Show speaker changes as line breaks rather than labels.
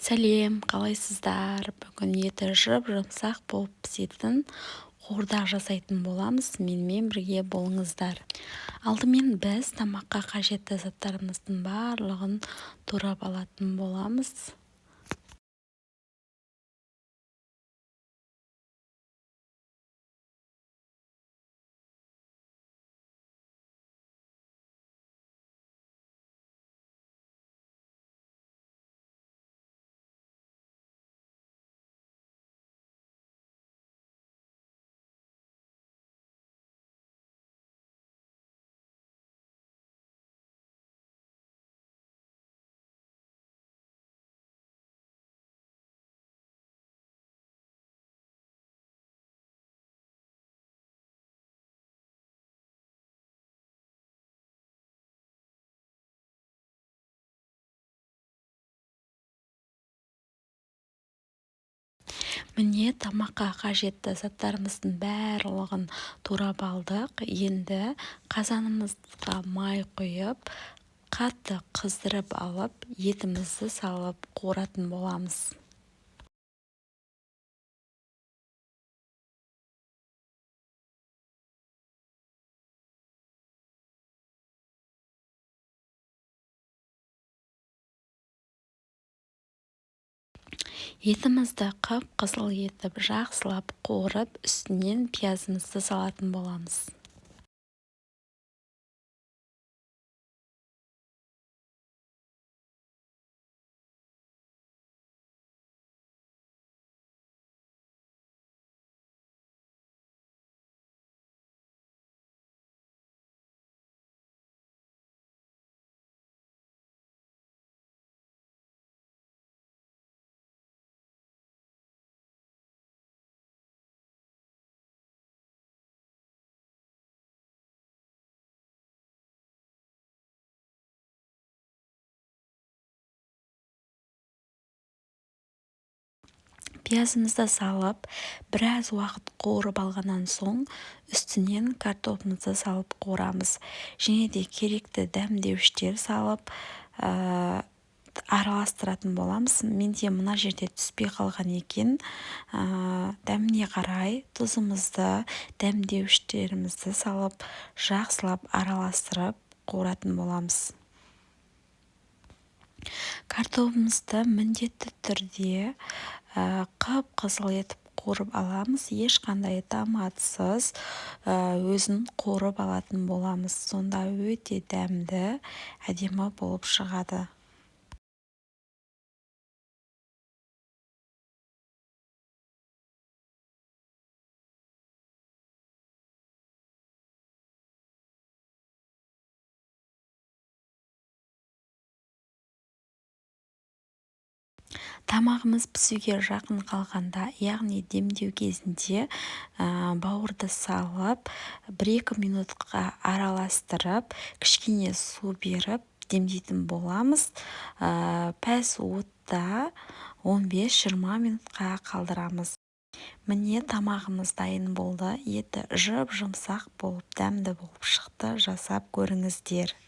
Сәлем, қалайсыздар? Бүгін еті жып-жұмсақ болып пісетін қуырдақ жасайтын боламыз. Менімен бірге болыңыздар. Алдымен біз тамаққа қажетті заттарымыздың барлығын турап алатын боламыз. Міне тамаққа қажетті заттарымыздың барлығын турап алдық. Енді қазанымызға май құйып, қатты қыздырып алып, етімізді салып қуыратын боламыз. Етімізді қып-қызыл етіп жақсылап қуырып, үстінен пиязымызды салатын боламыз. Пиязымызды салып, біраз уақыт қуырып алғаннан соң, үстінен картопымызды салып қуырамыз. Және де керекті дәмдеуіштер салып, араластыратын боламыз. Менде мына жерде түспей қалған екен. Дәміне қарай тұзымызды, дәмдеуіштерімізді салып, жақсылап араластырып қуыратын боламыз. Картопымызды міндетті түрде қып-қызыл етіп қуырып аламыз. Ешқандай томатсыз өзін қуырып алатын боламыз. Сонда өте дәмді, әдемі болып шығады. Тамағымыз пісуге жақын қалғанда, яғни демдеу кезінде бауырды салып, 1-2 минутқа араластырып, кішкене су беріп демдейтін боламыз. Пәс отта 15-20 минутқа қалдырамыз. Міне тамағымыз дайын болды. Еті жып-жұмсақ болып, дәмді болып шықты. Жасап көріңіздер.